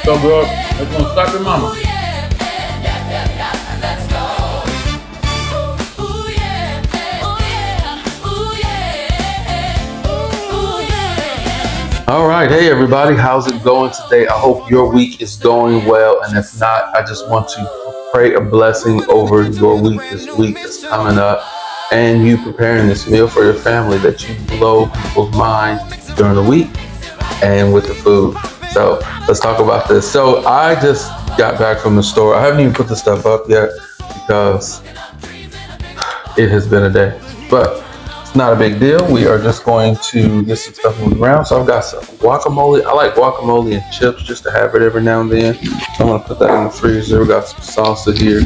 So good. It's gonna stop your mama. All right, hey everybody, how's it going today? I hope your week is going well, and if not, I just want to pray a blessing over your week this week that's coming up, and you preparing this meal for your family, that you blow people's mind during the week and with the food. So let's talk about this. So I just got back from the store. I haven't even put the stuff up yet because it has been a day, but it's not a big deal. We are just going to get some stuff moved around. So I've got some guacamole. I like guacamole and chips just to have it every now and then. So I'm going to put that in the freezer. We got some salsa here.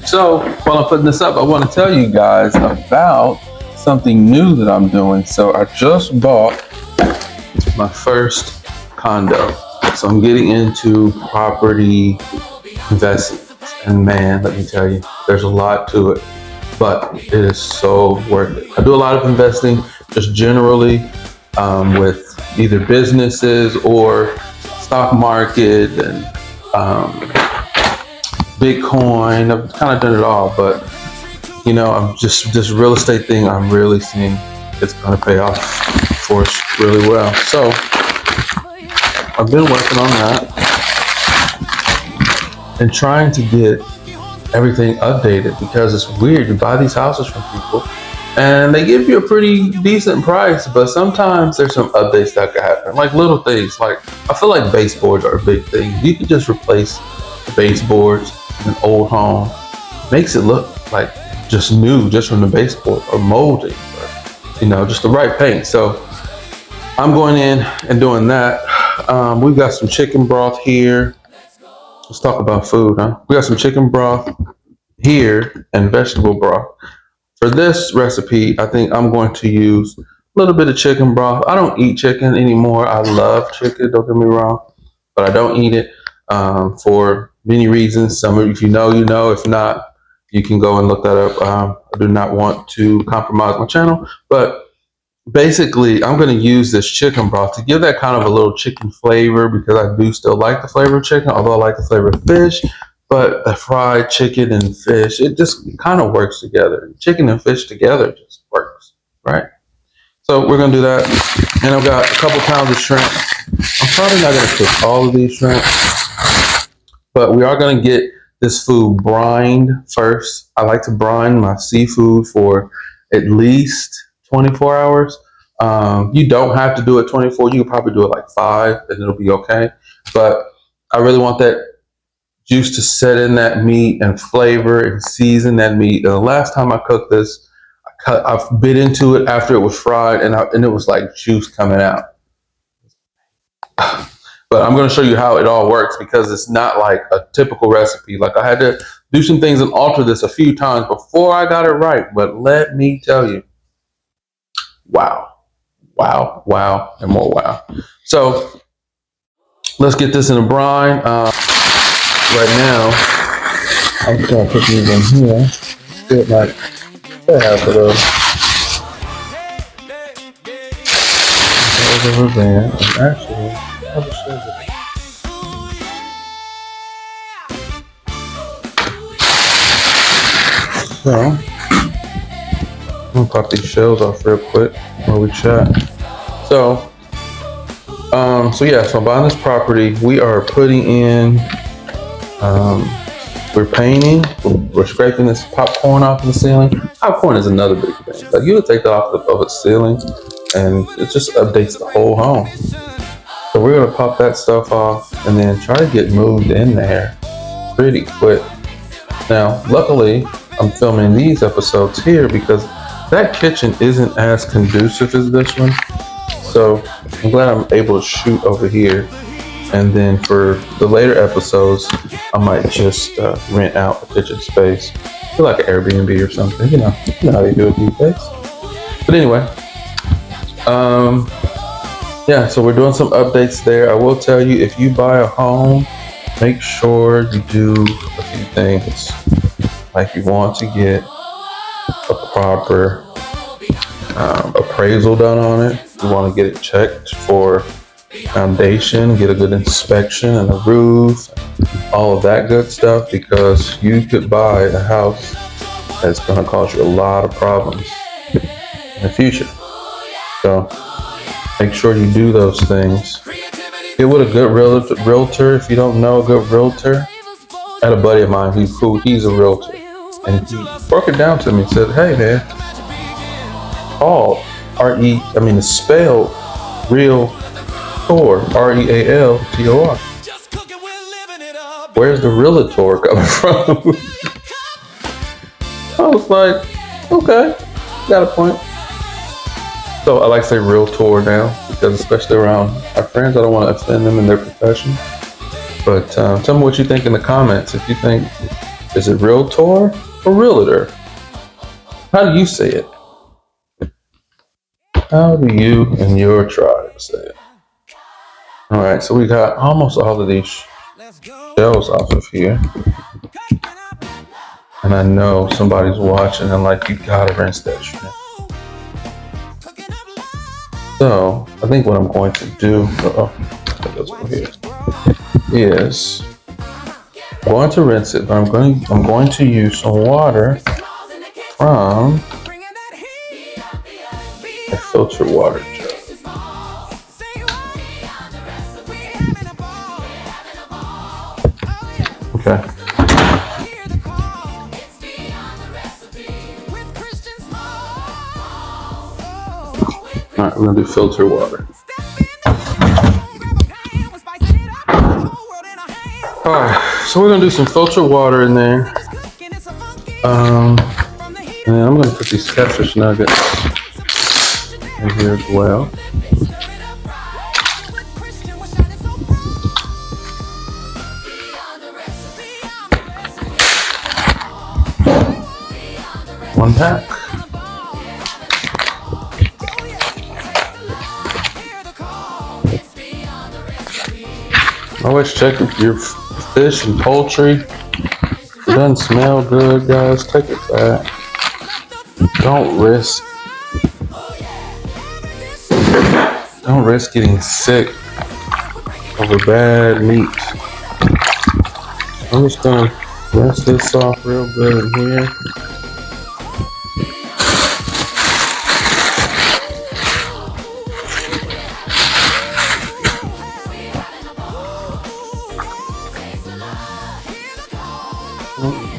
So while I'm putting this up, I want to tell you guys about something new that I'm doing. So I just bought my first condo. So I'm getting into property investing. And man, let me tell you, there's a lot to it, but it is so worth it. I do a lot of investing just generally with either businesses or stock market and Bitcoin. I've kind of done it all, but you know, I'm just this real estate thing. I'm really seeing it's going to pay off for us really well. So I've been working on that and trying to get everything updated, because it's weird. You buy these houses from people and they give you a pretty decent price, but sometimes there's some updates that could happen, like little things. Like I feel like baseboards are a big thing. You can just replace the baseboards in an old home, makes it look like just new, just from the baseboard, or molding, or you know, just the right paint. So I'm going in and doing that. We've got some chicken broth here. Let's talk about food, huh? We got some chicken broth here and vegetable broth. For this recipe, I think I'm going to use a little bit of chicken broth. I don't eat chicken anymore. I love chicken, don't get me wrong, but I don't eat it for many reasons. Some of you, if you know, you know. If not, you can go and look that up. I do not want to compromise my channel, but basically, I'm going to use this chicken broth to give that kind of a little chicken flavor, because I do still like the flavor of chicken, although I like the flavor of fish. But the fried chicken and fish, it just kind of works together. Chicken and fish together just works, right? So we're going to do that. And I've got a couple pounds of shrimp. I'm probably not going to cook all of these shrimp, but we are going to get this food brined first. I like to brine my seafood for at least 24 hours. You don't have to do it 24. You can probably do it like 5 and it'll be okay. But I really want that juice to set in that meat and flavor and season that meat. And the last time I cooked this, I bit into it after it was fried, and it was like juice coming out. But I'm going to show you how it all works, because it's not like a typical recipe. Like I had to do some things and alter this a few times before I got it right. But let me tell you, wow, wow, wow, and more wow. So let's get this in a brine. Right now, I'm just gonna put these in here. Get like half of those. Over there. And actually, I'll just show you. So I'm gonna pop these shells off real quick while we chat. So I'm buying this property. We are putting in, we're painting, we're scraping this popcorn off the ceiling. Popcorn is another big thing. Like you would take that off of the ceiling and it just updates the whole home. So we're gonna pop that stuff off and then try to get moved in there pretty quick. Now, luckily, I'm filming these episodes here because that kitchen isn't as conducive as this one. So I'm glad I'm able to shoot over here. And then for the later episodes, I might just rent out a kitchen space for like an Airbnb or something. You know how they do it these days. But anyway, so we're doing some updates there. I will tell you, if you buy a home, make sure you do a few things. Like you want to get a proper appraisal done on it. You want to get it checked for foundation, get a good inspection and a roof, all of that good stuff, because you could buy a house that's going to cause you a lot of problems in the future. So make sure you do those things. Get with a good realtor. If you don't know a good realtor, I had a buddy of mine he's a realtor, and he broke it down to me and said, "Hey man, call it's spelled real Tor, Realtor. Where's the realtor coming from?" I was like, okay, got a point. So I like to say realtor now, because especially around our friends, I don't want to offend them in their profession. But tell me what you think in the comments. If you think, is it realtor or realtor? How do you say it? How do you and your tribe say it? All right, so we got almost all of these shells off of here. And I know somebody's watching and like, you gotta rinse that shrimp. So I think what I'm going to do, is I'm going to rinse it, but I'm going to use some water from a filtered water jug. Okay. All right, we're gonna do filtered water. All right, so we're gonna do some filtered water in there. And I'm gonna put these catfish nuggets in here as well. One pack. Always check if your fish and poultry doesn't smell good, guys. Take it back. Don't risk getting sick over bad meat. I'm just gonna rinse this off real good in here.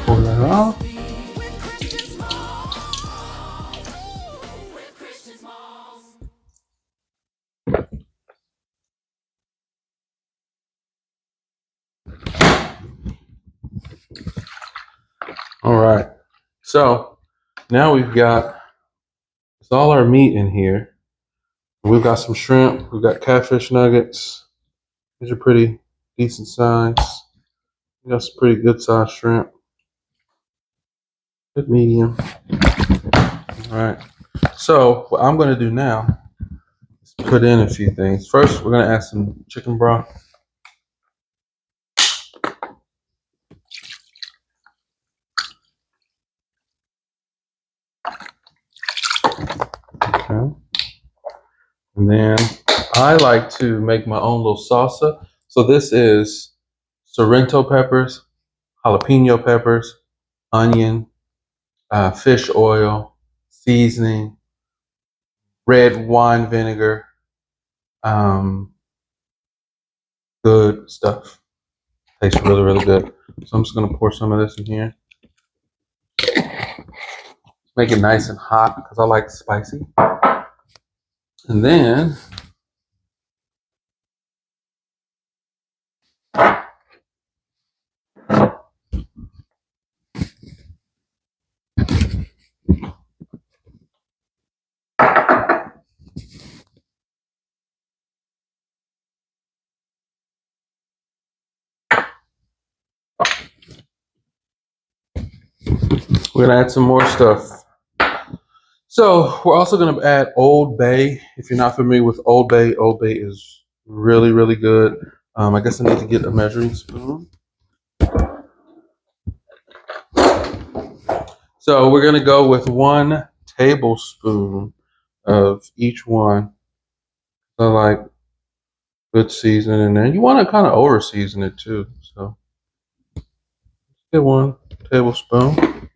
Pull that off. All right, so now we've got all our meat in here. We've got some shrimp. We've got catfish nuggets. These are pretty decent size. We got some pretty good sized shrimp. Good medium. All right. So what I'm going to do now is put in a few things. First, we're going to add some chicken broth. Okay. And then I like to make my own little salsa. So this is Sorrento peppers, jalapeno peppers, onion, fish oil, seasoning, red wine vinegar, good stuff. Tastes really, really good. So I'm just gonna pour some of this in here. Make it nice and hot because I like spicy. And then we're gonna add some more stuff. So we're also gonna add Old Bay. If you're not familiar with Old Bay is really, really good. I guess I need to get a measuring spoon. So we're gonna go with 1 tablespoon of each one. So like Good seasoning in there. You want to kind of over season it too. So get 1 tablespoon.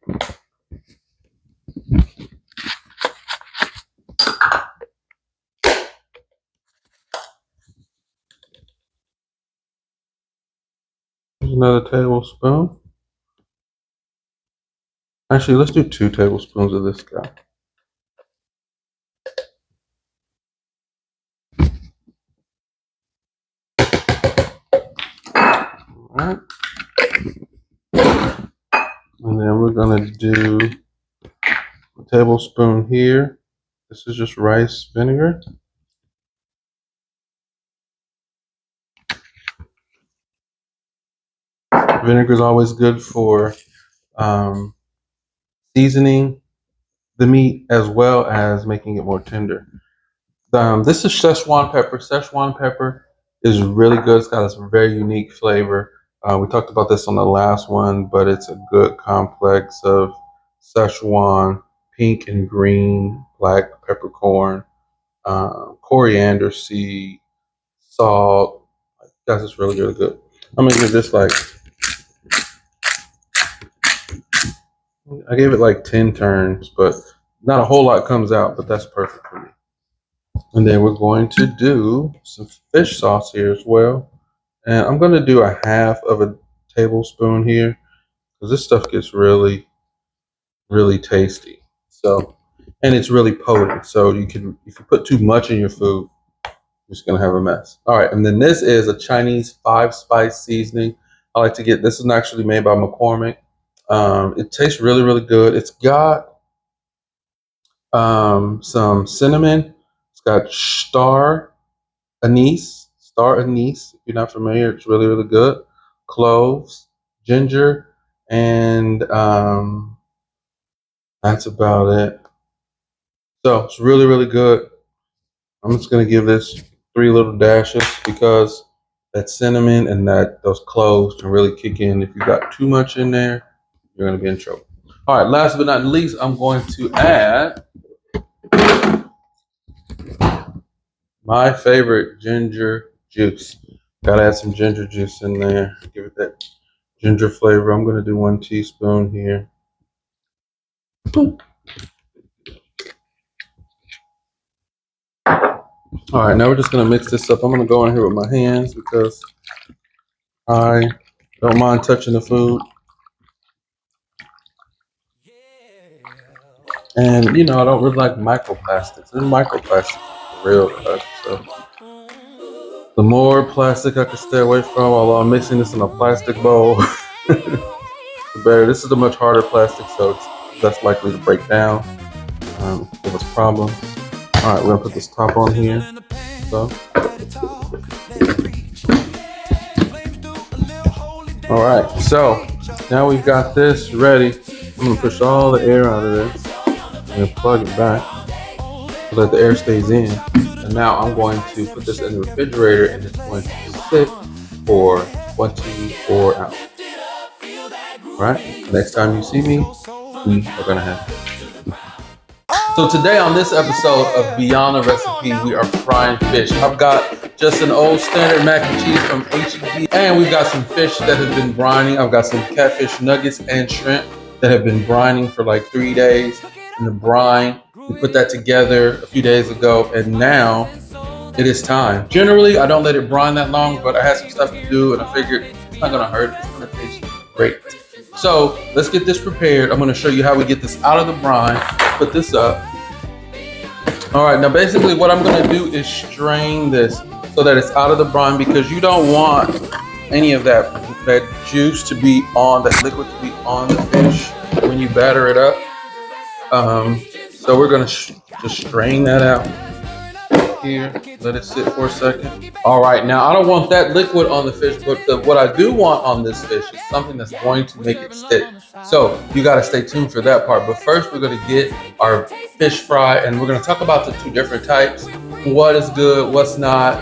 Another tablespoon. Actually, let's do 2 tablespoons of this guy. All right. And then we're going to do a tablespoon here. This is just rice vinegar. Vinegar is always good for seasoning the meat as well as making it more tender. This is Szechuan pepper. Szechuan pepper is really good. It's got a very unique flavor. We talked about this on the last one, but it's a good complex of Szechuan, pink and green, black peppercorn, coriander seed, salt. That's just really, really good. I'm gonna give this I gave it like 10 turns, but not a whole lot comes out, but that's perfect for me. And then we're going to do some fish sauce here as well. And I'm going to do a half of a tablespoon here because this stuff gets really, really tasty. So, and it's really potent. So if you put too much in your food, you're just going to have a mess. All right. And then this is a Chinese 5-spice seasoning. I like to get, this is actually made by McCormick. It tastes really, really good. It's got some cinnamon. It's got star anise. If you're not familiar, it's really, really good. Cloves, ginger, and that's about it. So it's really, really good. I'm just gonna give this 3 little dashes because that cinnamon and those cloves can really kick in. If you got too much in there, you're gonna be in trouble. All right, last but not least, I'm going to add my favorite ginger juice. Gotta add some ginger juice in there. Give it that ginger flavor. I'm gonna do 1 teaspoon here. All right, now we're just gonna mix this up. I'm gonna go in here with my hands because I don't mind touching the food. And you know, I don't really like microplastics. There's microplastics for real, guys. So the more plastic I can stay away from while I'm mixing this in a plastic bowl, the better. This is a much harder plastic, so it's less likely to break down, give us problems. All right, we're gonna put this top on here. So, all right, so now we've got this ready. I'm gonna push all the air out of this and plug it back so that the air stays in. And now I'm going to put this in the refrigerator and it's going to sit for 24 hours. Right? Next time you see me, we are gonna have it. So today on this episode of Beyond the Recipe, we are frying fish. I've got just an old standard mac and cheese from H-E-B, and we've got some fish that have been brining. I've got some catfish nuggets and shrimp that have been brining for like 3 days in the brine. We put that together a few days ago, and now it is time. Generally, I don't let it brine that long, but I had some stuff to do, and I figured it's not gonna hurt. It's gonna taste great. So let's get this prepared. I'm gonna show you how we get this out of the brine. Put this up. All right, now basically what I'm gonna do is strain this so that it's out of the brine because you don't want any of that juice to be on, that liquid to be on the fish when you batter it up. So we're gonna just strain that out here, let it sit for a second. All right, now I don't want that liquid on the fish, but what I do want on this fish is something that's going to make it stick. So you gotta stay tuned for that part. But first we're gonna get our fish fry and we're gonna talk about the 2 different types. What is good, what's not.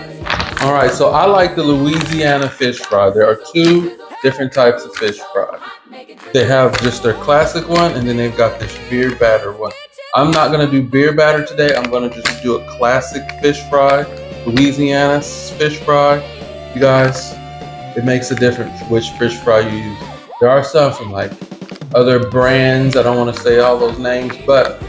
All right, so I like the Louisiana fish fry. There are 2 different types of fish fry. They have just their classic one and then they've got this beer batter one. I'm not gonna do beer batter today. I'm gonna just do a classic fish fry. Louisiana fish fry, you guys, it makes a difference which fish fry you use. There are some from like other brands. I don't want to say all those names, but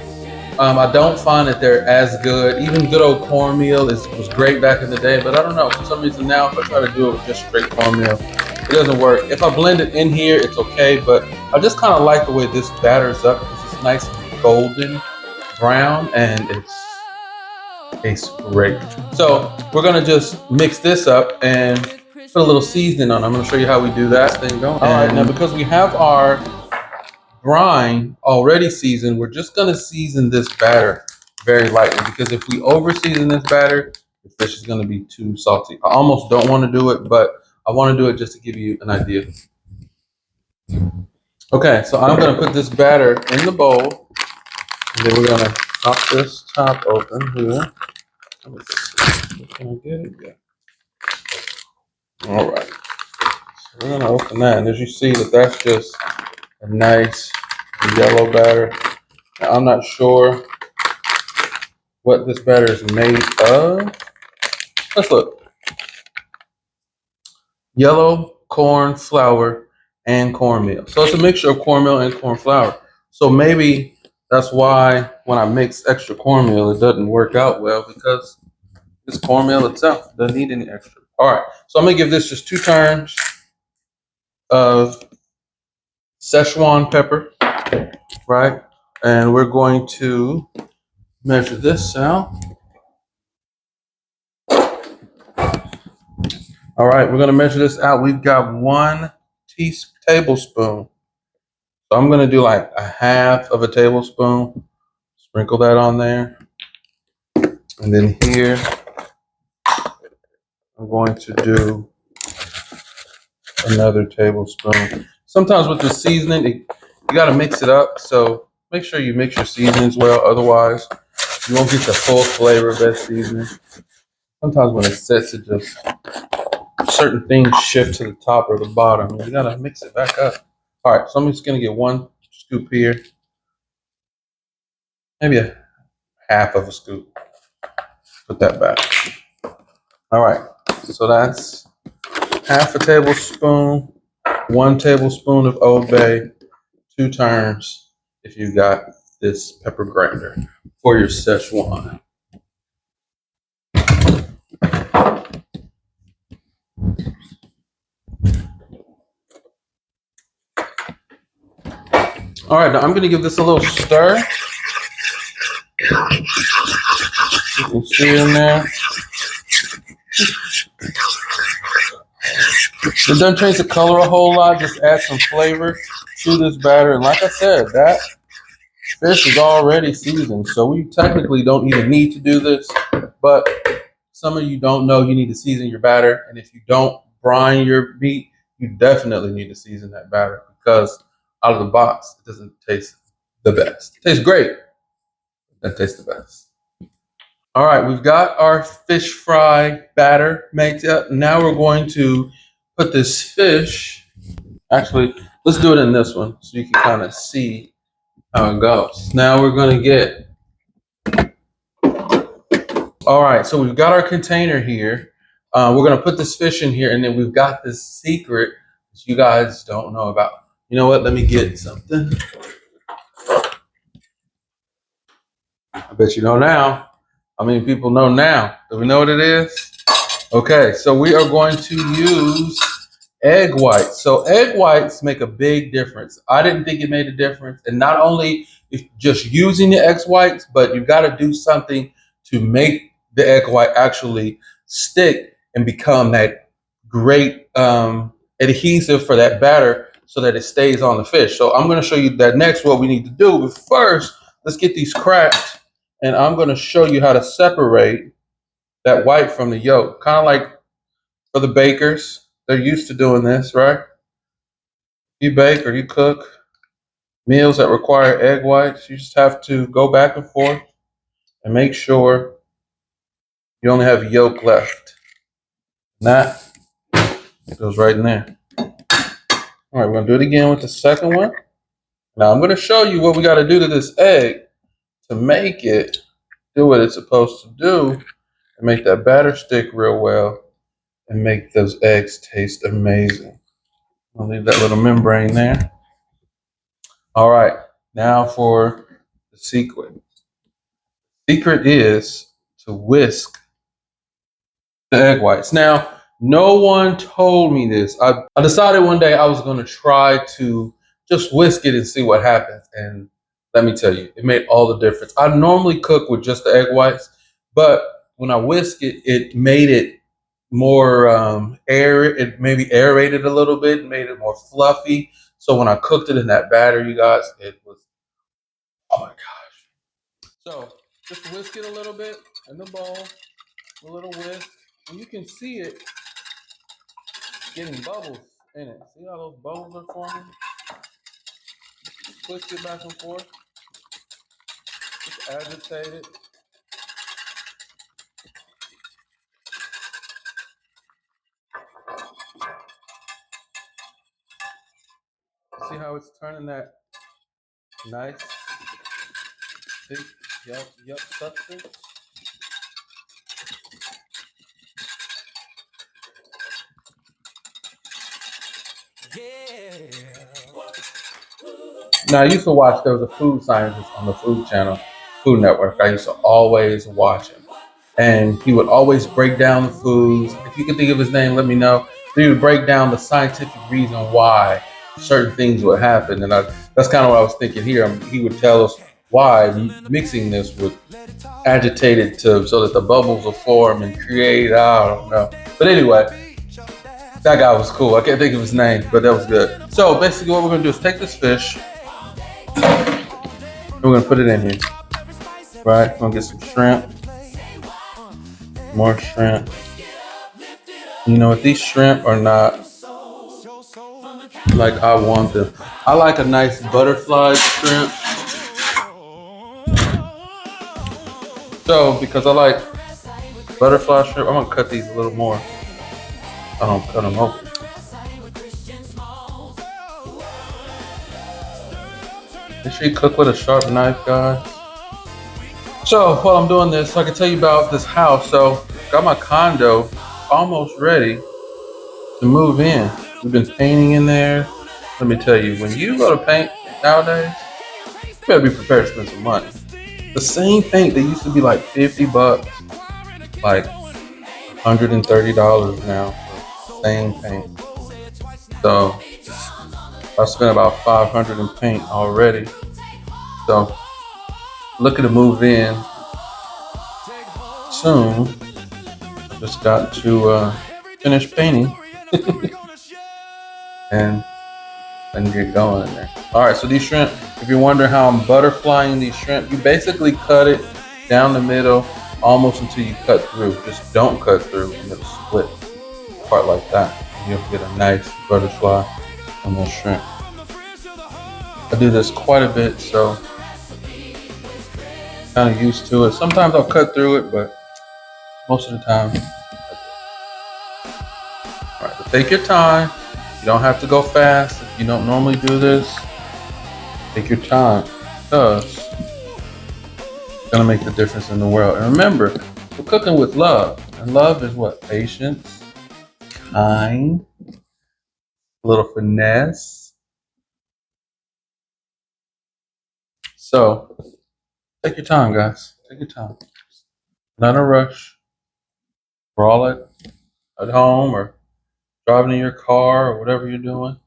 I don't find that they're as good. Even good old cornmeal was great back in the day, but I don't know. For some reason now, if I try to do it with just straight cornmeal, it doesn't work. If I blend it in here, it's okay, but I just kind of like the way this batter's up because it's nice and golden brown and it tastes great. So we're gonna just mix this up and put a little seasoning on it. I'm gonna show you how we do that thing going. All right, now because we have our brine already seasoned, we're just gonna season this batter very lightly because if we over season this batter, the fish is gonna be too salty. I almost don't want to do it, but I want to do it just to give you an idea. Okay, so I'm gonna put this batter in the bowl, and then we're gonna pop this top open here. Let's see. Can I get it? Yeah. All right. So we're gonna open that, and as you see, that's just a nice yellow batter. Now, I'm not sure what this batter is made of. Let's look. Yellow corn flour and cornmeal. So it's a mixture of cornmeal and corn flour. So maybe that's why when I mix extra cornmeal, it doesn't work out well because it's cornmeal itself. Doesn't need any extra. All right. So I'm gonna give this just 2 turns of Szechuan pepper, right? And we're going to measure this out. All right, we're gonna measure this out. We've got 1 tablespoon. So I'm gonna do like a half of a tablespoon. Sprinkle that on there. And then here, I'm going to do another tablespoon. Sometimes with the seasoning, you gotta mix it up. So make sure you mix your seasonings well. Otherwise, you won't get the full flavor of that seasoning. Sometimes when it sets, it just certain things shift to the top or the bottom. You gotta mix it back up. All right, so I'm just gonna get 1 scoop here, maybe a half of a scoop. Put that back. All right, so that's half a tablespoon, 1 tablespoon of Old Bay, 2 turns if you got this pepper grinder for your Szechuan. All right, now I'm gonna give this a little stir. You can see in there. It doesn't change the color a whole lot, just add some flavor to this batter. And like I said, that fish is already seasoned, so we technically don't even need to do this. But some of you don't know you need to season your batter. And if you don't brine your meat, you definitely need to season that batter because out of the box, it doesn't taste the best. It tastes great, but it tastes the best. All right, we've got our fish fry batter made up. Now we're going to put this fish, actually, let's do it in this one so you can kind of see how it goes. Now we're going to get, all right, so we've got our container here. We're going to put this fish in here, and then we've got this secret that you guys don't know about. You know what? Let me get something. I bet you know now. I mean, people know now. Do we know what it is? Okay, so we are going to use egg whites. So egg whites make a big difference. I didn't think it made a difference. And not only if just using the egg whites, but you got to do something to make the egg white actually stick and become that great adhesive for that batter so that it stays on the fish. So I'm going to show you that next what we need to do. But first, let's get these cracked. And I'm going to show you how to separate that white from the yolk. Kind of like for the bakers, they're used to doing this, right? You bake or you cook meals that require egg whites, you just have to go back and forth and make sure you only have yolk left. And that goes right in there. All right, we're gonna do it again with the second one. Now I'm gonna show you what we gotta do to this egg to make it do what it's supposed to do. and make that batter stick real well and make those eggs taste amazing. I'll leave that little membrane there. All right, now for the secret. Secret is to whisk the egg whites. Now, no one told me this. I decided one day I was going to try to just whisk it and see what happens. And let me tell you, it made all the difference. I normally cook with just the egg whites, but when I whisk it, it made it more air. It maybe aerated a little bit, made it more fluffy. So when I cooked it in that batter, you guys, it was, oh my gosh. So just whisk it a little bit in the bowl, a little whisk, and you can see it getting bubbles in it. See how those bubbles are forming? Twist it back and forth. Just agitate it. See how it's turning that nice, thick, yep substance? Now, I used to watch, there was a food scientist on the Food Channel, Food Network. I used to always watch him. And he would always break down the foods. If you can think of his name, let me know. But he would break down the scientific reason why certain things would happen. And that's kind of what I was thinking here. He would tell us why mixing this would agitate it so that the bubbles will form and create, I don't know. But anyway, that guy was cool. I can't think of his name, but that was good. So basically what we're going to do is take this fish. We're going to put it in here. Right? We're going to get some shrimp. More shrimp. You know what? These shrimp are not like I want them. I like a nice butterfly shrimp. So, because I like butterfly shrimp, I'm going to cut these a little more. I don't cut them open. Make sure you cook with a sharp knife, guys. So while I'm doing this, I can tell you about this house. So got my condo almost ready to move in. We've been painting in there. Let me tell you, when you go to paint nowadays, you better be prepared to spend some money. The same paint that used to be like $50, like $130 now for the same paint. So I spent about $500 in paint already. So looking to move in soon. I just got to finish painting and get going in there. All right, so these shrimp, if you're wondering how I'm butterflying these shrimp, you basically cut it down the middle almost until you cut through. Just don't cut through and it'll split apart like that. You'll get a nice butterfly on those shrimp. I do this quite a bit, so kind of used to it. Sometimes I'll cut through it, but most of the time I do. All right, but take your time. You don't have to go fast if you don't normally do this. Take your time because it's gonna make the difference in the world. And remember, we're cooking with love, and love is what? Patience, kind, a little finesse. So take your time, guys. Take your time. Not in a rush. Brawl it at home or driving in your car or whatever you're doing.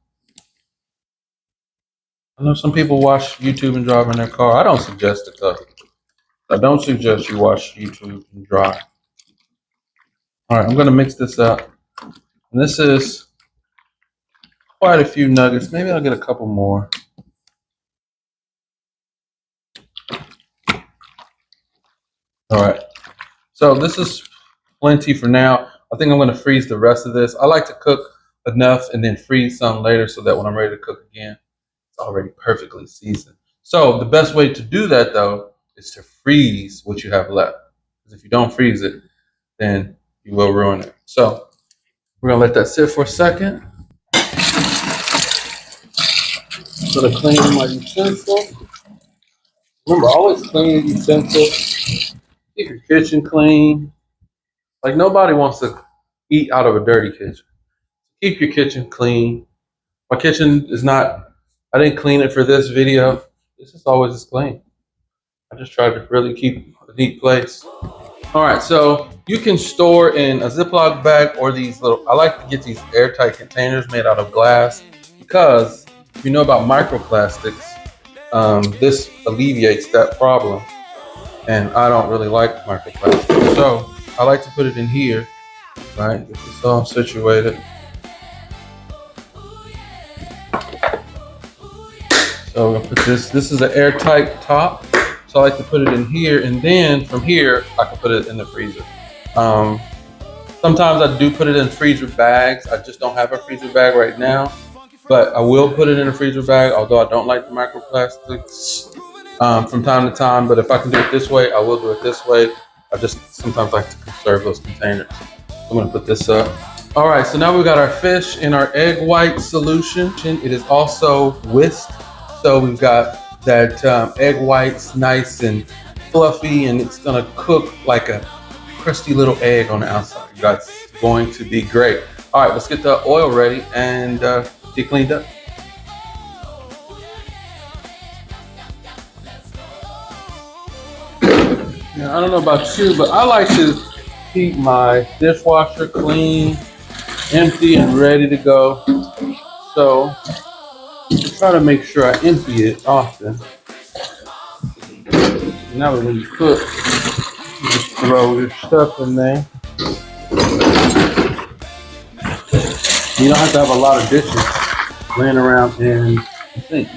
I know some people watch YouTube and drive in their car. I don't suggest it though. I don't suggest you watch YouTube and drive. All right, I'm going to mix this up. And this is quite a few nuggets. Maybe I'll get a couple more. All right. So this is plenty for now. I think I'm going to freeze the rest of this. I like to cook enough and then freeze some later so that when I'm ready to cook again, it's already perfectly seasoned. So the best way to do that though is to freeze what you have left. Because if you don't freeze it, then you will ruin it. So we're gonna let that sit for a second. I'm gonna clean my utensil. Remember, always clean your utensil. Keep your kitchen clean. Like nobody wants to eat out of a dirty kitchen. Keep your kitchen clean. My kitchen is not, I didn't clean it for this video. It's just always as clean. I just try to really keep a neat place. All right, so you can store in a Ziploc bag or these little, I like to get these airtight containers made out of glass because if you know about microplastics, this alleviates that problem. And I don't really like microplastics. So I like to put it in here, right? Get this all situated. So we're gonna put this is an airtight top. So I like to put it in here, and then from here, I can put it in the freezer. Sometimes I do put it in freezer bags. I just don't have a freezer bag right now, but I will put it in a freezer bag, although I don't like the microplastics from time to time. But if I can do it this way, I will do it this way. I just sometimes like to conserve those containers. I'm gonna put this up. All right, so now we've got our fish in our egg white solution. It is also whisked. So we've got that egg whites nice and fluffy, and it's gonna cook like a crusty little egg on the outside. That's going to be great. All right, let's get the oil ready and get cleaned up. Now, I don't know about you, but I like to keep my dishwasher clean, empty, and ready to go. So try to make sure I empty it often. Now when you cook, you just throw your stuff in there. You don't have to have a lot of dishes laying around in the sink.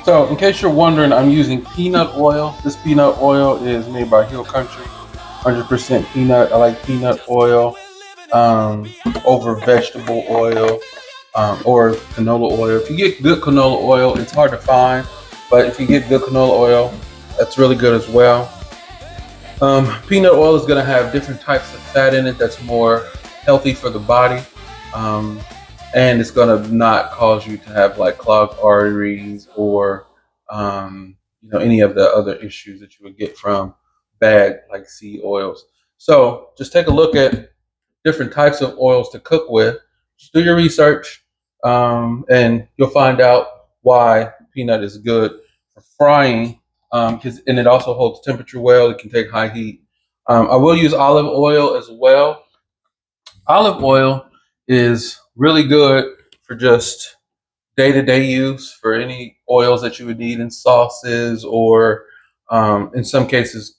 So, in case you're wondering, I'm using peanut oil. This peanut oil is made by Hill Country, 100% peanut. I like peanut oil over vegetable oil or canola oil. If you get good canola oil, it's hard to find, but if you get good canola oil, that's really good as well. Peanut oil is going to have different types of fat in it that's more healthy for the body. And it's gonna not cause you to have like clogged arteries or any of the other issues that you would get from bad like seed oils. So just take a look at different types of oils to cook with. Just do your research, and you'll find out why peanut is good for frying. And it also holds temperature well. It can take high heat. I will use olive oil as well. Olive oil is really good for just day-to-day use for any oils that you would need in sauces or in some cases,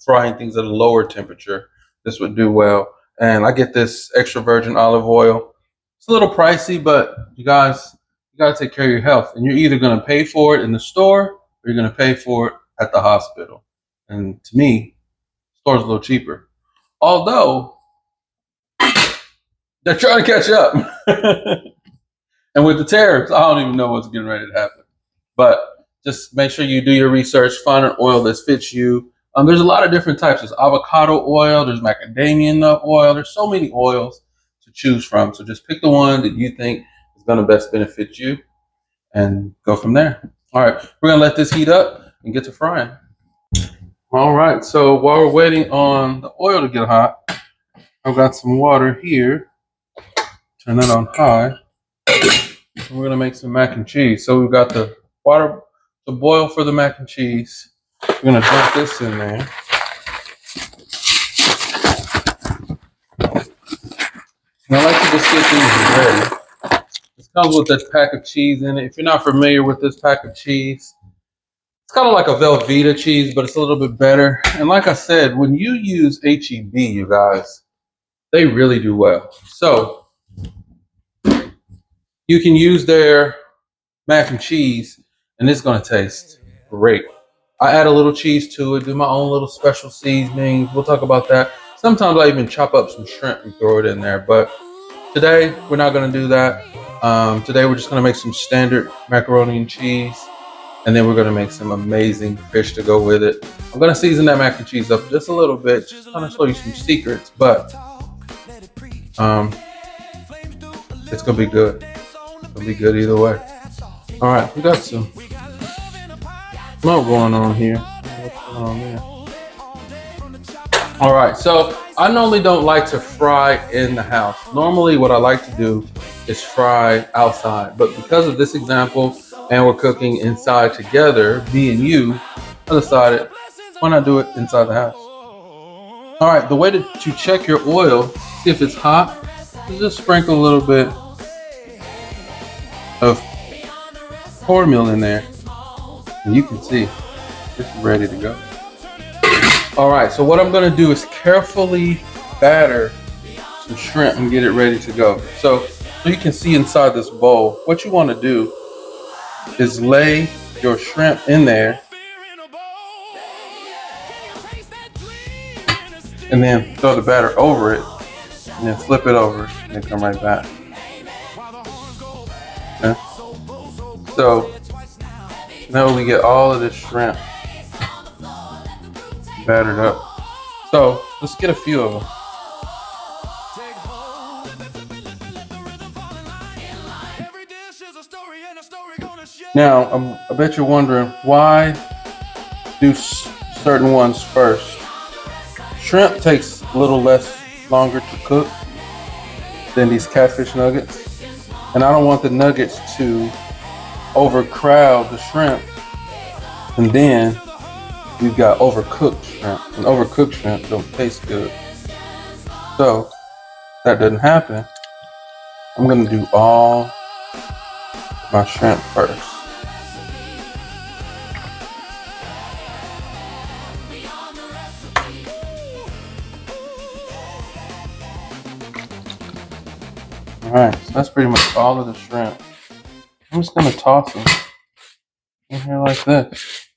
frying things at a lower temperature. This would do well. And I get this extra virgin olive oil. It's a little pricey, but you got to take care of your health. And you're either going to pay for it in the store or you're going to pay for it at the hospital. And to me, the store's a little cheaper. Although they're trying to catch up. And with the tariffs, I don't even know what's getting ready to happen. But just make sure you do your research, find an oil that fits you. There's a lot of different types. There's avocado oil, there's macadamia nut oil. There's so many oils to choose from. So just pick the one that you think is going to best benefit you and go from there. All right, we're going to let this heat up and get to frying. All right, so while we're waiting on the oil to get hot, I've got some water here. Turn that on high. And we're gonna make some mac and cheese. So we've got the water to boil for the mac and cheese. We're gonna dump this in there. And I like to just get these ready. This comes with that pack of cheese in it. If you're not familiar with this pack of cheese, it's kind of like a Velveeta cheese, but it's a little bit better. And like I said, when you use HEB, you guys, they really do well. So you can use their mac and cheese, and it's going to taste great. I add a little cheese to it, do my own little special seasonings. We'll talk about that. Sometimes I even chop up some shrimp and throw it in there, but today we're not going to do that. Today we're just going to make some standard macaroni and cheese, and then we're going to make some amazing fish to go with it. I'm going to season that mac and cheese up just a little bit, just kind of show you some secrets, but Um, it's gonna be good. It's gonna be good either way. All right, we got some smoke going on here. What's going on there? All right, so I normally don't like to fry in the house. Normally, what I like to do is fry outside, but because of this example, and we're cooking inside together, me and you, I decided why not do it inside the house. All right, the way to check your oil, see if it's hot, is just sprinkle a little bit of cornmeal in there, and you can see it's ready to go. All right, so what I'm gonna do is carefully batter some shrimp and get it ready to go. So you can see inside this bowl, what you wanna do is lay your shrimp in there and then throw the batter over it and then flip it over and then come right back. Okay? So now we get all of this shrimp battered up. So let's get a few of them. Now, I bet you're wondering, why do certain ones first? Shrimp takes a little less longer to cook than these catfish nuggets. And I don't want the nuggets to overcrowd the shrimp. And then we've got overcooked shrimp. And overcooked shrimp don't taste good. So, that doesn't happen. I'm gonna do all my shrimp first. Alright, so that's pretty much all of the shrimp. I'm just gonna toss them in here like this.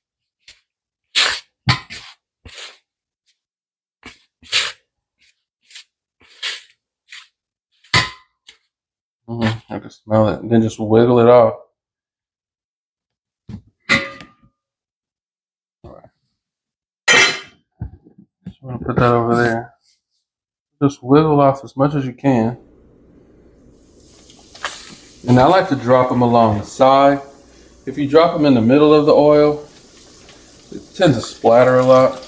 I can smell it. And then just wiggle it off. Alright. Just want to put that over there. Just wiggle off as much as you can. And I like to drop them along the side. If you drop them in the middle of the oil, it tends to splatter a lot.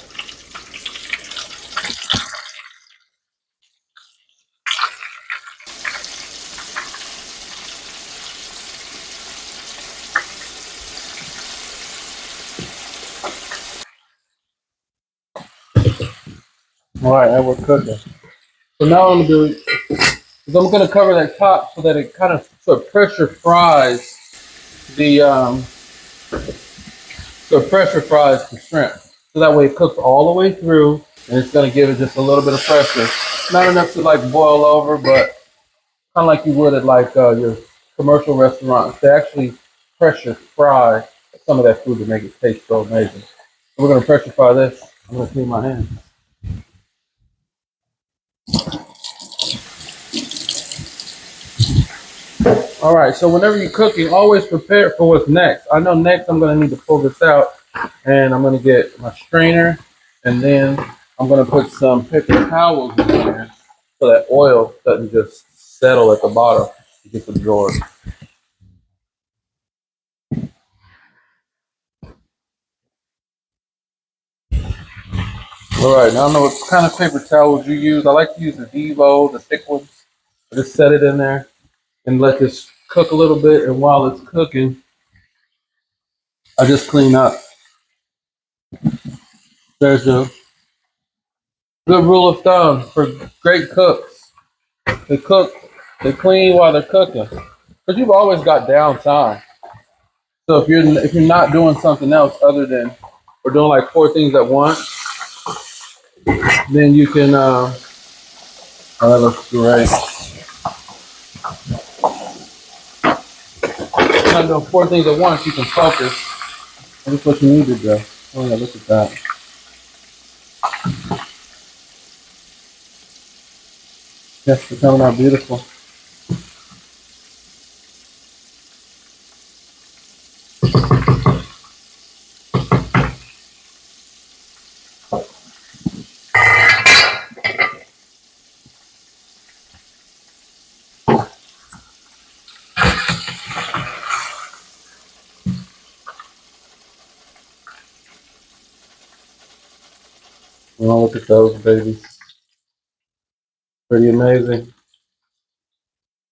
Alright, and we're cooking. So now what I'm gonna do is I'm gonna cover that top so that it kind of sort of pressure fries the shrimp. So that way it cooks all the way through, and it's gonna give it just a little bit of pressure. Not enough to like boil over, but kind of like you would at like your commercial restaurants. They actually pressure fry some of that food to make it taste so amazing. So we're gonna pressure fry this. I'm gonna clean my hands. All right, so whenever you're cooking, always prepare for what's next. I know next I'm gonna need to pull this out, and I'm gonna get my strainer, and then I'm gonna put some paper towels in there so that oil doesn't just settle at the bottom. It gets absorbed. All right, now I don't know what kind of paper towels you use. I like to use the Devo, the thick ones. I just set it in there and let this cook a little bit. And while it's cooking, I just clean up. There's a good rule of thumb for great cooks. They cook, they clean while they're cooking. Because you've always got downtime. So if you're not doing something else other than we're doing like 4 things at once, then you can. Oh, that looks great. Not doing 4 things at once, you can focus. That's what you need to do. Oh yeah, look at that. Yes, it's coming out beautiful. Oh, look at those babies. Pretty amazing.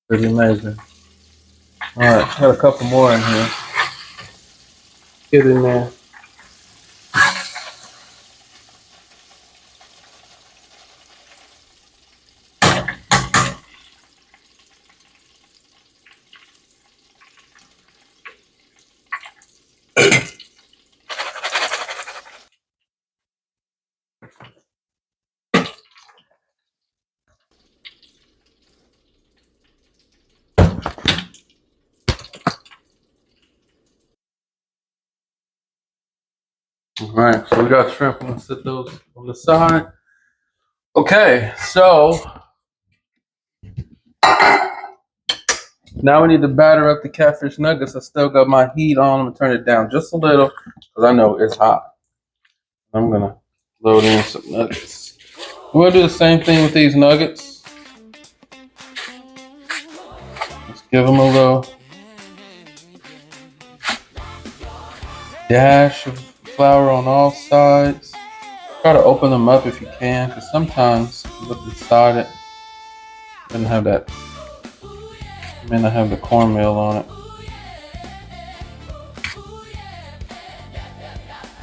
Pretty amazing. All right, got a couple more in here. Get in there. All right, so we got shrimp. I'm gonna set those on the side. Okay, so now we need to batter up the catfish nuggets. I still got my heat on. I'm gonna turn it down just a little because I know it's hot. I'm gonna load in some nuggets. We're gonna do the same thing with these nuggets. Let's give them a little dash of flour on all sides. Try to open them up if you can, because sometimes if you look inside it, it doesn't have that. It may not have the cornmeal on it.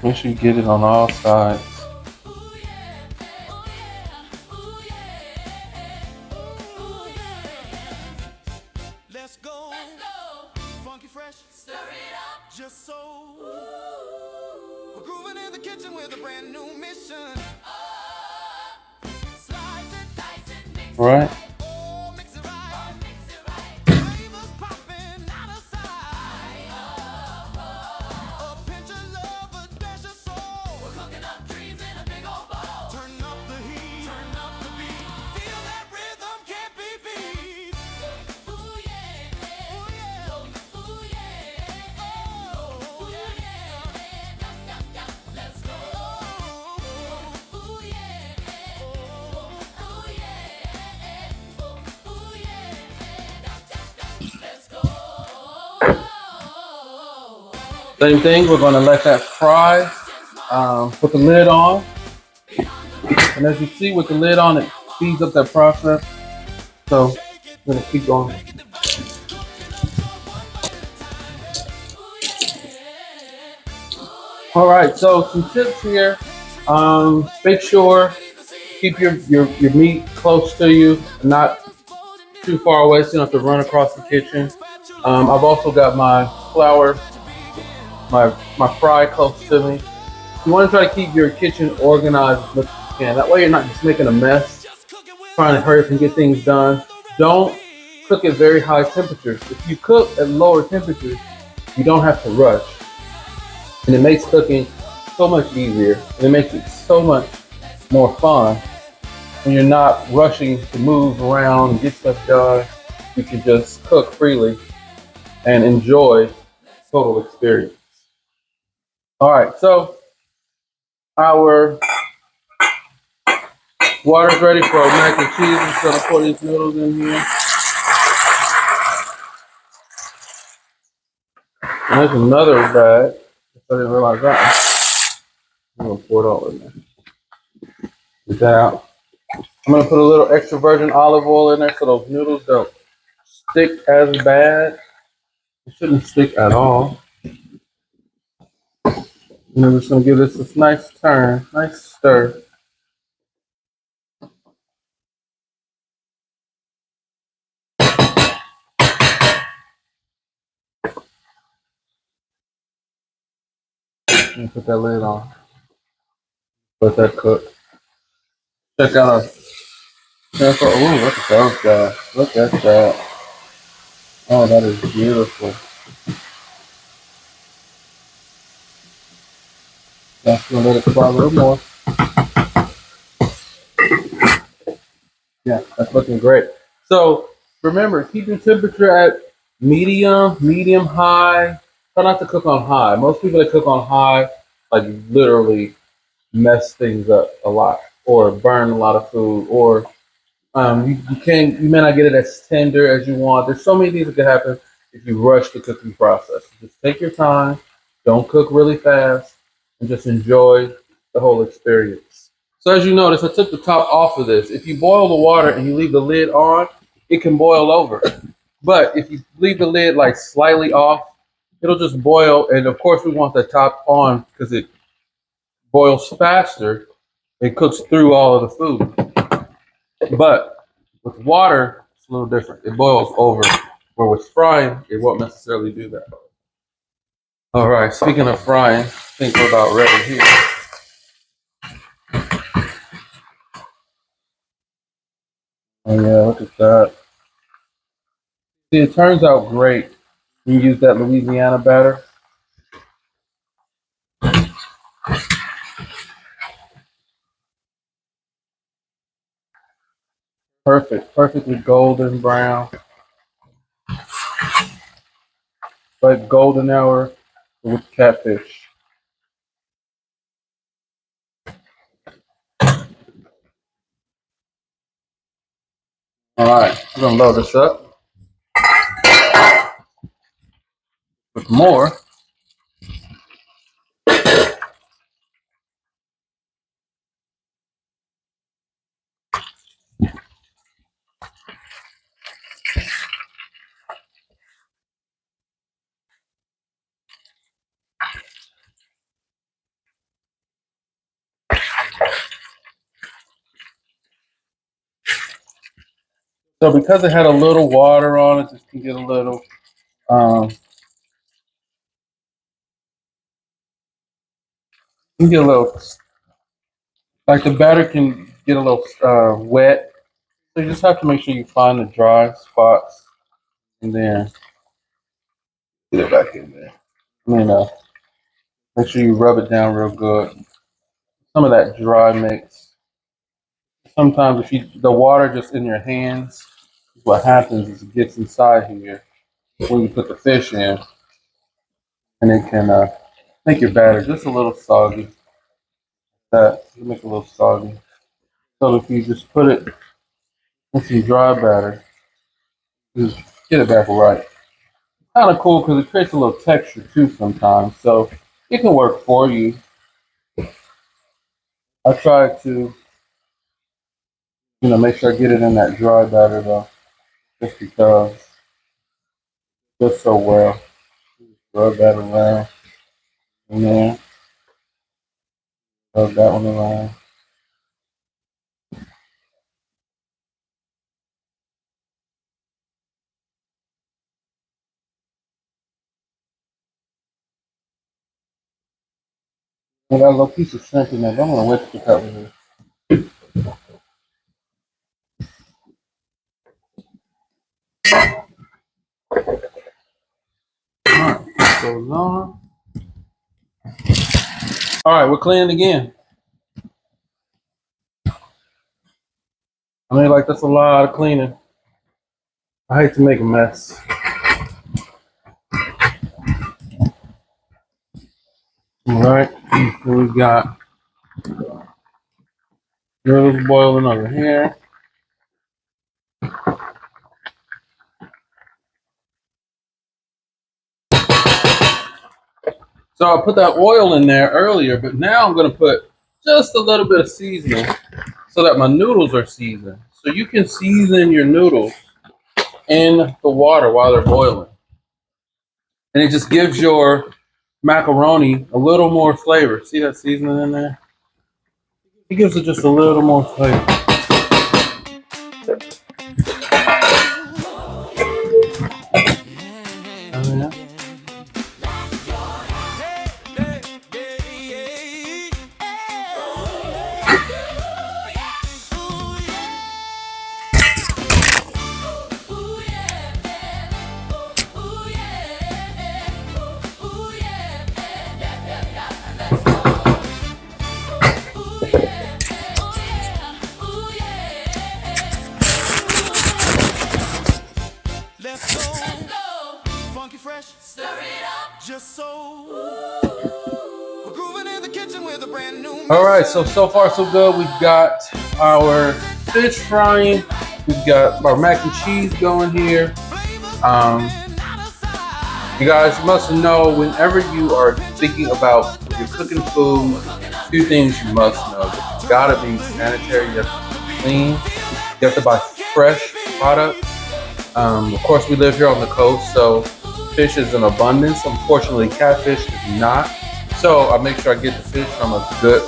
Make sure you get it on all sides. Let's go. Funky fresh, stir it up. Just so. We're grooving in the kitchen with a brand new mission. Slice it, dice it, mix it right. Oh, mix it right. Oh, mix it right. Flavors popping out of sight. A pinch of love, a dash of soul. We're cooking up dreams in a big old bowl. Turn up the heat, turn up the beat. Feel that rhythm can't be beat. Ooh yeah, ooh yeah, ooh yeah, oh yeah, let's go. Ooh yeah, ooh yeah, ooh yeah, let's go. Same thing. We're gonna let that fry. Put the lid on, and as you see, with the lid on, it speeds up that process. So I'm gonna keep going. All right, so some tips here. Make sure keep your meat close to you, not too far away, so you don't have to run across the kitchen. I've also got my flour, my fry close to me. You want to try to keep your kitchen organized as much as you can. That way, you're not just making a mess, trying to hurry up and get things done. Don't cook at very high temperatures. If you cook at lower temperatures, you don't have to rush, and it makes cooking so much easier, and it makes it so much more fun when you're not rushing to move around and get stuff done. You can just cook freely and enjoy total experience. All right, so our water's ready for our mac and cheese. I'm just gonna pour these noodles in here. And there's another bag. I didn't realize that. I'm gonna pour it all in there. Get that out. I'm gonna put a little extra virgin olive oil in there so those noodles don't stick as bad. It shouldn't stick at all. And I'm just gonna give this a nice turn, nice stir. And put that lid on. Let that cook. Check out our. Ooh, look at those guys. Look at that. Oh, that is beautiful. That's gonna let it fry a little more. Yeah, that's looking great. So remember, keep your temperature at medium high. Try not to cook on high. Most people that cook on high, like literally mess things up a lot, or burn a lot of food, or you may not get it as tender as you want. There's so many things that could happen if you rush the cooking process. Just take your time. Don't cook really fast, and just enjoy the whole experience. So as you notice, I took the top off of this. If you boil the water and you leave the lid on, it can boil over. But if you leave the lid like slightly off, it'll just boil. And of course, we want the top on because it boils faster. It cooks through all of the food. But with water, it's a little different. It boils over. Where with frying, it won't necessarily do that. All right, speaking of frying, I think we're about ready here. Oh yeah, look at that. See, it turns out great when you use that Louisiana batter. Perfect, perfectly golden brown, like golden hour with catfish. All right, we're gonna load this up with more. So because it had a little water on it, just can get a little, you can get a little, like the batter can get a little wet. So you just have to make sure you find the dry spots and then get it back in there. You know, make sure you rub it down real good. Some of that dry mix. Sometimes if the water just in your hands, what happens is it gets inside here when you put the fish in, and it can make your batter just a little soggy. That can make it a little soggy. So if you just put it in some dry batter, just get it back right. Kind of cool because it creates a little texture too sometimes. So it can work for you. I try to, make sure I get it in that dry batter though, just because it does so well. Rub that around, and then rub that one around. I got a little piece of shrimp in there. I'm gonna whisk it up with it. Alright, goes on. Alright, we're cleaning again. I mean, like, that's a lot of cleaning. I hate to make a mess. Alright, here we got noodles boiling over here. So I put that oil in there earlier, but now I'm gonna put just a little bit of seasoning so that my noodles are seasoned. So you can season your noodles in the water while they're boiling. And it just gives your macaroni a little more flavor. See that seasoning in there? It gives it just a little more flavor. Oh, yeah. All right, so far so good. We've got our fish frying. We've got our mac and cheese going here. You guys must know whenever you are thinking about when you're cooking food, two things you must know. The gotta be sanitary. You have to be clean. You have to buy fresh products. Of course, we live here on the coast, so fish is in abundance. Unfortunately, catfish is not. So I make sure I get the fish from a good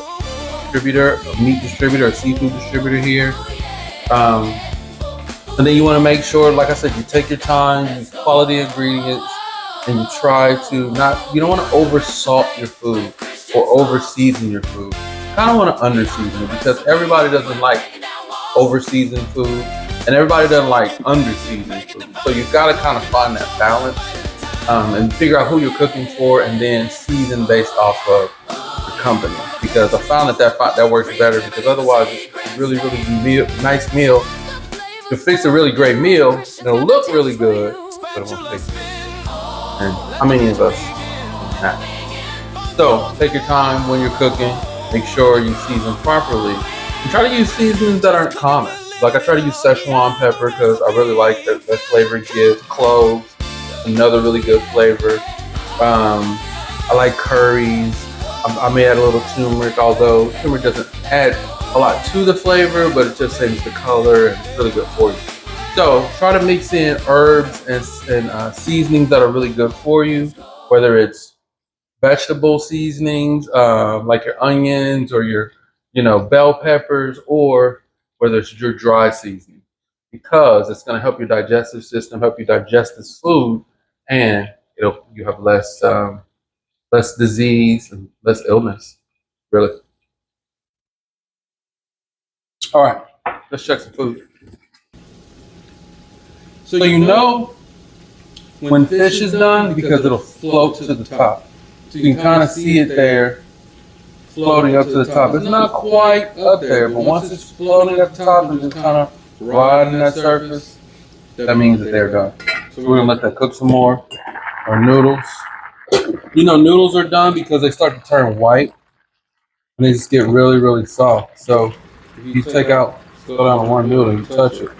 distributor, a meat distributor, a seafood distributor here. Um, and then you want to make sure, like I said, you take your time, use quality ingredients, and you try to not, you don't want to over salt your food or over season your food. You kind of want to under season it because everybody doesn't like over seasoned food and everybody doesn't like under seasoned food. So you've got to kind of find that balance and figure out who you're cooking for and then season based off of the company. Because I found that works better because otherwise it's a really, really nice meal. You'll fix a really great meal and it'll look really good, but it won't taste good. And how many of us have? So take your time when you're cooking. Make sure you season properly. And try to use seasonings that aren't common. Like I try to use Szechuan pepper because I really like that flavor it gives. Cloves, another really good flavor. I like curries. I may add a little turmeric, although turmeric doesn't add a lot to the flavor, but it just saves the color and it's really good for you. So try to mix in herbs and seasonings that are really good for you, whether it's vegetable seasonings like your onions or your bell peppers, or whether it's your dry seasoning, because it's going to help your digestive system, help you digest this food, and you have less disease and less illness. Really. All right, let's check some food. So you know when fish is done because it'll float to the top. So you can kind of see it there floating up to the top. It's not quite up there, but once it's floating at the top and just kind of riding that surface, that means that they're done. So we're gonna let that cook some more. Our noodles. Noodles are done because they start to turn white and they just get really, really soft. So if you take out, go down to one noodle, you touch it.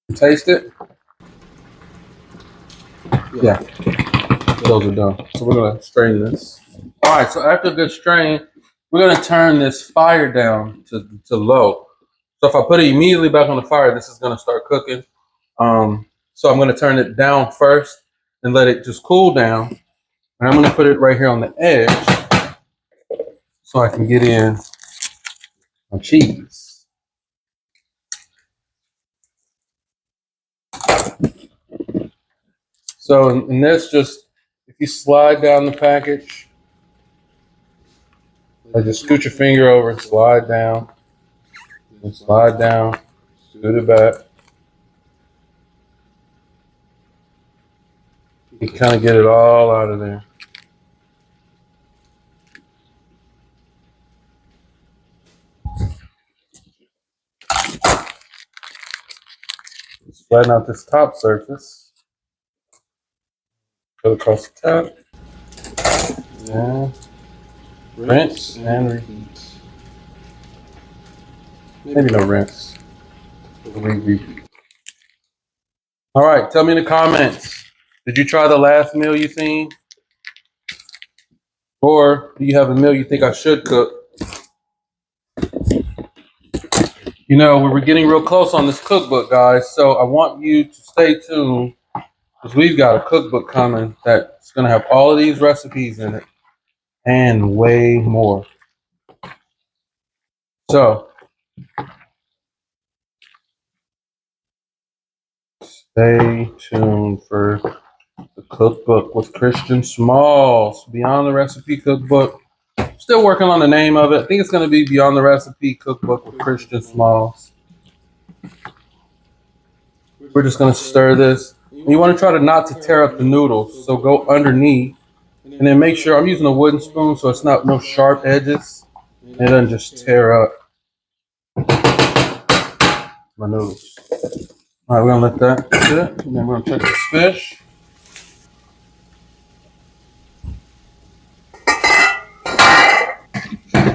You taste it? Yeah, those are done. So we're gonna strain this. All right, so after a good strain, we're gonna turn this fire down to low. So if I put it immediately back on the fire, this is gonna start cooking. So I'm gonna turn it down first and let it just cool down. And I'm gonna put it right here on the edge so I can get in my cheese. So in this, just if you slide down the package, like just scoot your finger over and slide down, and slide down, scoot it back. You kind of get it all out of there. Flatten out this top surface. Go across the top. And rinse and reheat. Maybe no rinse. Reheat. All right, tell me in the comments. Did you try the last meal you seen? Or do you have a meal you think I should cook? We're getting real close on this cookbook, guys. So I want you to stay tuned because we've got a cookbook coming that's going to have all of these recipes in it and way more. So stay tuned for the cookbook with Christian Smalls, Beyond the Recipe cookbook. Still working on the name of it. I think it's going to be Beyond the Recipe cookbook with Christian Smalls. We're just going to stir this. And you want to try to not to tear up the noodles. So go underneath and then make sure I'm using a wooden spoon so it's not no sharp edges. And it doesn't just tear up my noodles. All right, we're going to let that sit. And then we're going to check this fish.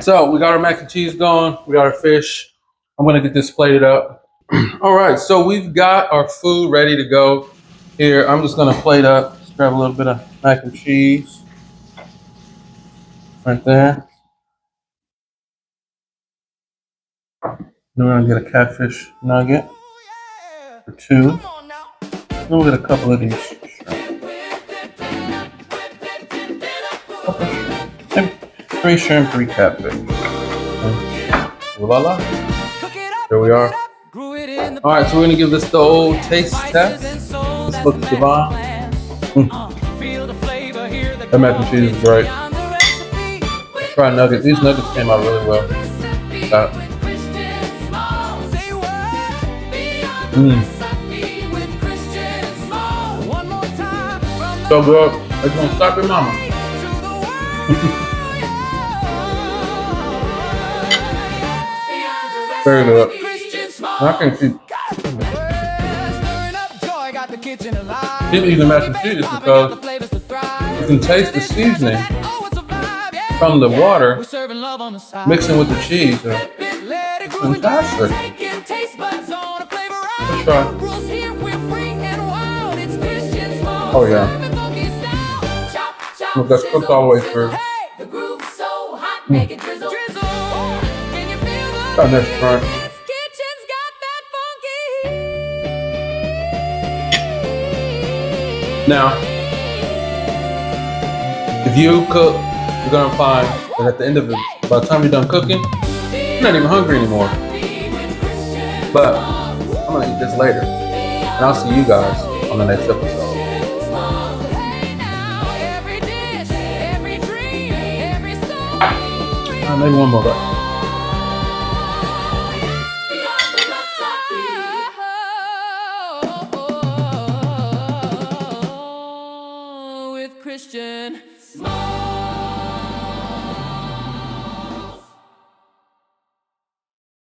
So we got our mac and cheese going. We got our fish. I'm going to get this plated up. All right, so we've got our food ready to go. Here, I'm just going to plate up. Just grab a little bit of mac and cheese. right there. Then we're gonna get a catfish nugget for 2. Then we'll get a couple of these shrimp. Couple shrimp. Maybe 3 shrimp, 3 catfish. And voila. There we are. Alright, so we're gonna give this the old taste test. This looks divine. That mac and cheese is great. Let's try nuggets. These nuggets came out really well. So good. It's gonna stop your mama. Very good. I can keep eating mac and cheese because you can taste the seasoning from the water mixing with the cheese. It's fantastic. Let's try. Oh yeah. Look, that's cooked all the way through. Got this crunch. Now, if you cook, you're gonna find that at the end of it, by the time you're done cooking, you're not even hungry anymore. But I'm gonna eat this later, and I'll see you guys on the next episode. Maybe one more. With Christian Small.